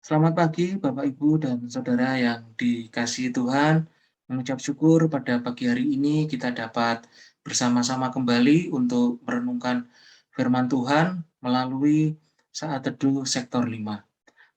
Selamat pagi Bapak Ibu dan Saudara yang dikasihi Tuhan. Mengucap syukur pada pagi hari ini kita dapat bersama-sama kembali untuk merenungkan firman Tuhan melalui saat teduh sektor 5.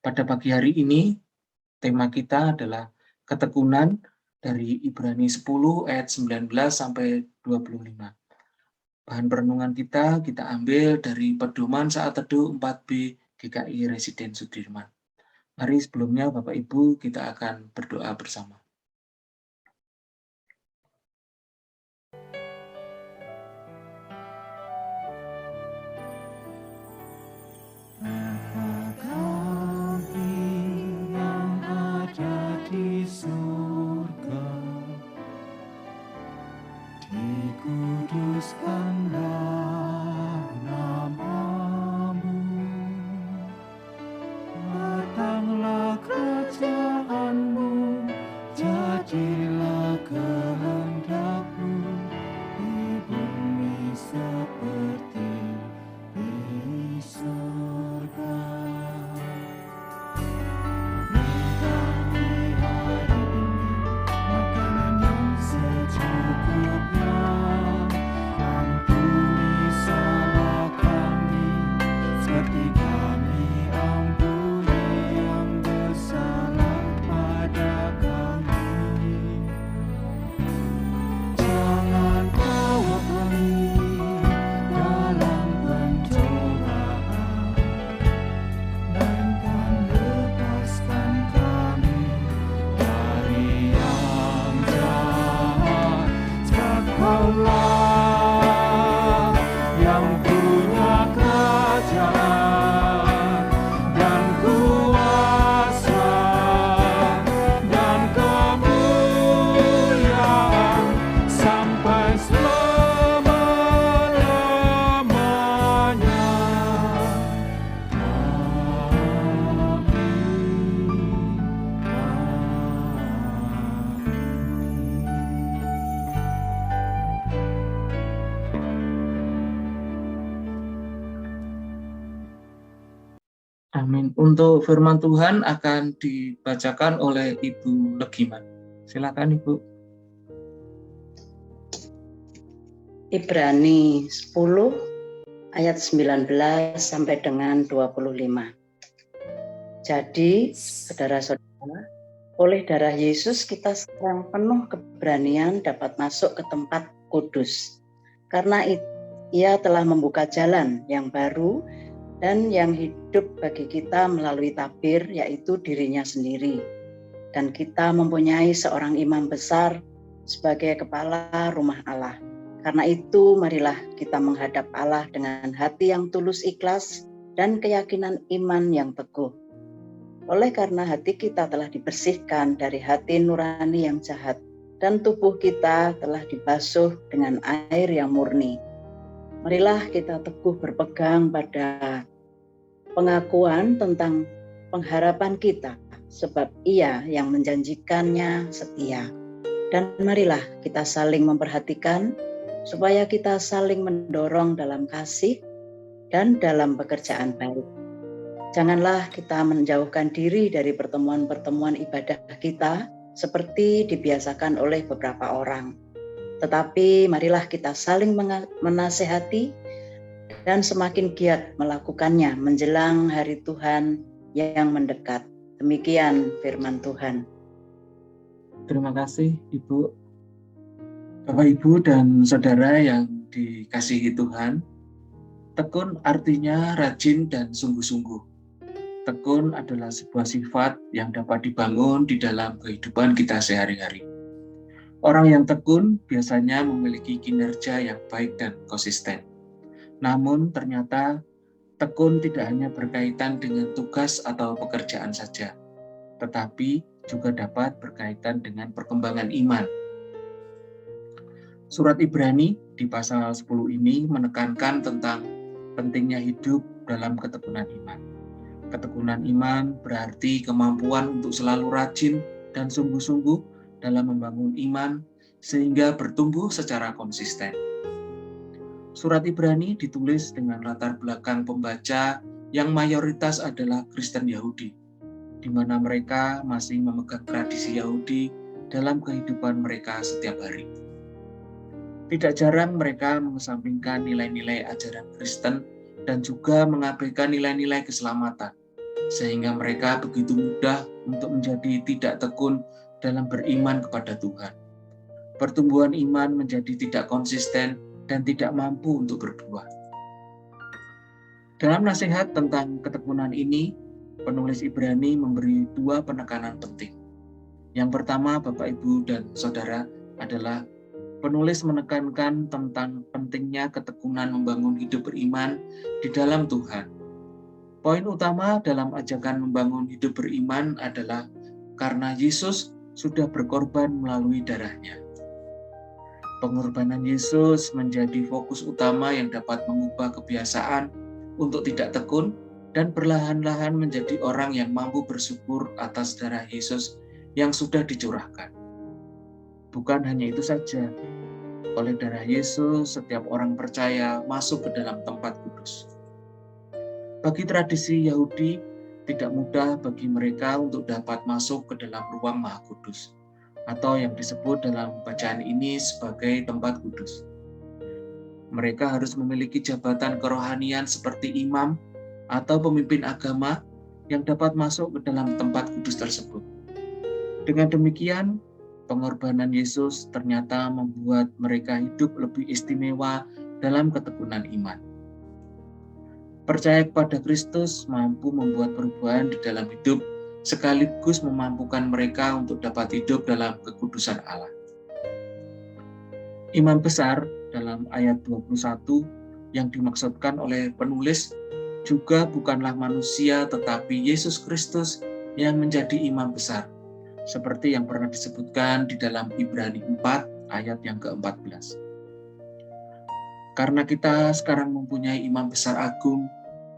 Pada pagi hari ini tema kita adalah ketekunan dari Ibrani 10 ayat 19 sampai 25. Bahan perenungan kita ambil dari pedoman saat teduh 4B GKI Residen Sudirman. Mari sebelumnya Bapak Ibu kita akan berdoa bersama. Dikuduskanlah namamu, datanglah kerajaanmu, jadilah kehendakmu di bumi seperti di surga. Beri hari ini makanan yang secukupnya. Ampuni salah kami, seperti kami ampuni yang bersalah pada kami. Jangan bawa kami dalam pencobaan, melainkan lepaskan kami dari yang jahat. Sebab Kaulah yang punya kerajaan dan kuasa dan kemuliaan sampai selama-lamanya. Amin. Untuk firman Tuhan akan dibacakan oleh Ibu Legiman. Silakan Ibu. Ibrani 10 ayat 19 sampai dengan 25. Jadi, saudara-saudara, oleh darah Yesus kita sekarang penuh keberanian dapat masuk ke tempat kudus. Karena Ia telah membuka jalan yang baru dan yang hidup bagi kita melalui tabir, yaitu dirinya sendiri. Dan kita mempunyai seorang imam besar sebagai kepala rumah Allah. Karena itu, marilah kita menghadap Allah dengan hati yang tulus ikhlas dan keyakinan iman yang teguh. Oleh karena hati kita telah dibersihkan dari hati nurani yang jahat, dan tubuh kita telah dibasuh dengan air yang murni. Marilah kita teguh berpegang pada pengakuan tentang pengharapan kita, sebab Ia yang menjanjikannya setia. Dan marilah kita saling memperhatikan, supaya kita saling mendorong dalam kasih dan dalam pekerjaan baik. Janganlah kita menjauhkan diri dari pertemuan-pertemuan ibadah kita, seperti dibiasakan oleh beberapa orang. Tetapi marilah kita saling menasehati dan semakin giat melakukannya menjelang hari Tuhan yang mendekat. Demikian firman Tuhan. Terima kasih Ibu. Bapak Ibu dan Saudara yang dikasihi Tuhan, tekun artinya rajin dan sungguh-sungguh. Tekun adalah sebuah sifat yang dapat dibangun di dalam kehidupan kita sehari-hari. Orang yang tekun biasanya memiliki kinerja yang baik dan konsisten. Namun ternyata tekun tidak hanya berkaitan dengan tugas atau pekerjaan saja, tetapi juga dapat berkaitan dengan perkembangan iman. Surat Ibrani di pasal 10 ini menekankan tentang pentingnya hidup dalam ketekunan iman. Ketekunan iman berarti kemampuan untuk selalu rajin dan sungguh-sungguh dalam membangun iman sehingga bertumbuh secara konsisten. Surat Ibrani ditulis dengan latar belakang pembaca yang mayoritas adalah Kristen Yahudi. di mana mereka masih memegang tradisi Yahudi dalam kehidupan mereka setiap hari. Tidak jarang mereka mengesampingkan nilai-nilai ajaran Kristen dan juga mengabaikan nilai-nilai keselamatan, sehingga mereka begitu mudah untuk menjadi tidak tekun dalam beriman kepada Tuhan. Pertumbuhan iman menjadi tidak konsisten dan tidak mampu untuk berbuah. Dalam nasihat tentang ketekunan ini, penulis Ibrani memberi dua penekanan penting. Yang pertama, Bapak, Ibu, dan Saudara, adalah penulis menekankan tentang pentingnya ketekunan membangun hidup beriman di dalam Tuhan. Poin utama dalam ajakan membangun hidup beriman adalah karena Yesus sudah berkorban melalui darahnya. Pengorbanan Yesus menjadi fokus utama yang dapat mengubah kebiasaan untuk tidak tekun dan perlahan-lahan menjadi orang yang mampu bersyukur atas darah Yesus yang sudah dicurahkan. Bukan hanya itu saja, oleh darah Yesus setiap orang percaya masuk ke dalam tempat kudus. Bagi tradisi Yahudi, tidak mudah bagi mereka untuk dapat masuk ke dalam ruang Maha Kudus, atau yang disebut dalam bacaan ini sebagai tempat kudus. Mereka harus memiliki jabatan kerohanian seperti imam atau pemimpin agama yang dapat masuk ke dalam tempat kudus tersebut. Dengan demikian, pengorbanan Yesus ternyata membuat mereka hidup lebih istimewa dalam ketekunan iman. Percaya kepada Kristus mampu membuat perubahan di dalam hidup sekaligus memampukan mereka untuk dapat hidup dalam kekudusan Allah. Imam besar dalam ayat 21 yang dimaksudkan oleh penulis juga bukanlah manusia tetapi Yesus Kristus yang menjadi imam besar, seperti yang pernah disebutkan di dalam Ibrani 4 ayat yang ke-14. Karena kita sekarang mempunyai imam besar agung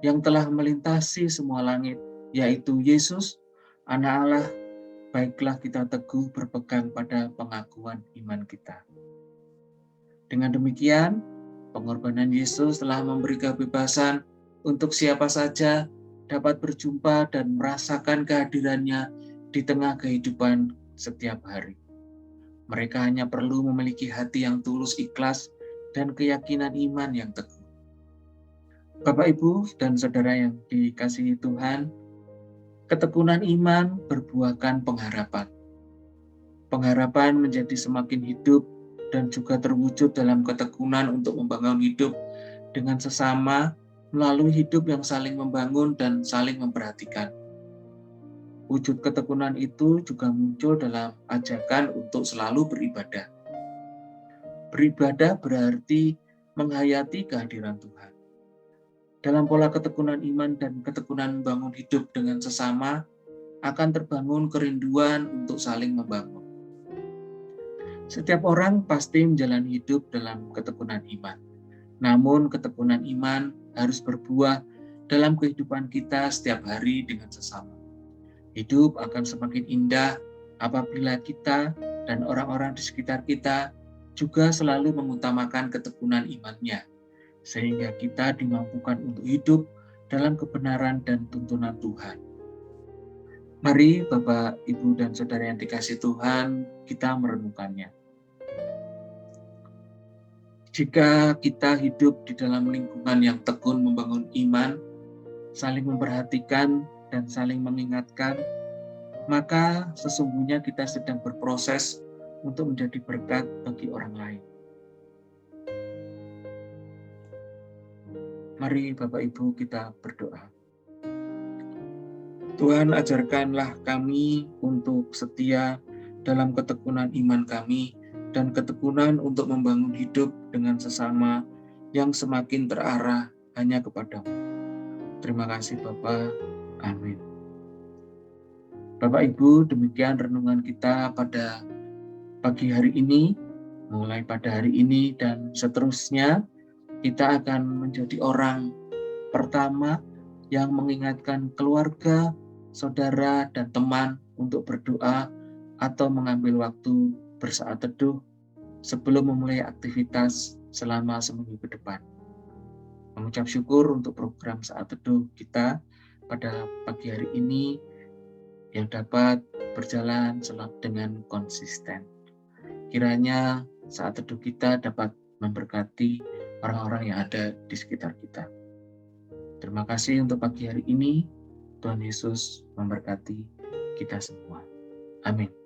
yang telah melintasi semua langit, yaitu Yesus, Anak Allah, baiklah kita teguh berpegang pada pengakuan iman kita. Dengan demikian, pengorbanan Yesus telah memberi kebebasan untuk siapa saja dapat berjumpa dan merasakan kehadirannya di tengah kehidupan setiap hari. Mereka hanya perlu memiliki hati yang tulus ikhlas dan keyakinan iman yang teguh. Bapak, Ibu, dan Saudara yang dikasihi Tuhan, ketekunan iman berbuahkan pengharapan. Pengharapan menjadi semakin hidup dan juga terwujud dalam ketekunan untuk membangun hidup dengan sesama melalui hidup yang saling membangun dan saling memperhatikan. Wujud ketekunan itu juga muncul dalam ajakan untuk selalu beribadah. Beribadah berarti menghayati kehadiran Tuhan. Dalam pola ketekunan iman dan ketekunan membangun hidup dengan sesama, akan terbangun kerinduan untuk saling membangun. Setiap orang pasti menjalani hidup dalam ketekunan iman. Namun ketekunan iman harus berbuah dalam kehidupan kita setiap hari dengan sesama. Hidup akan semakin indah apabila kita dan orang-orang di sekitar kita juga selalu mengutamakan ketekunan imannya, sehingga kita dimampukan untuk hidup dalam kebenaran dan tuntunan Tuhan. Mari Bapak, Ibu, dan Saudara yang dikasihi Tuhan, kita merenungkannya. Jika kita hidup di dalam lingkungan yang tekun membangun iman, saling memperhatikan dan saling mengingatkan, maka sesungguhnya kita sedang berproses untuk menjadi berkat bagi orang lain. Mari Bapak Ibu kita berdoa. Tuhan, ajarkanlah kami untuk setia dalam ketekunan iman kami dan ketekunan untuk membangun hidup dengan sesama yang semakin terarah hanya kepadamu. Terima kasih Bapa. Amin. Bapak Ibu, demikian renungan kita pada pagi hari ini. Mulai pada hari ini dan seterusnya, kita akan menjadi orang pertama yang mengingatkan keluarga, saudara, dan teman untuk berdoa atau mengambil waktu bersaat teduh sebelum memulai aktivitas selama seminggu ke depan. Mengucap syukur untuk program saat teduh kita pada pagi hari ini. yang dapat berjalan dengan konsisten. Kiranya saat teduh kita dapat memberkati orang-orang yang ada di sekitar kita. Terima kasih untuk pagi hari ini. Tuhan Yesus memberkati kita semua. Amin.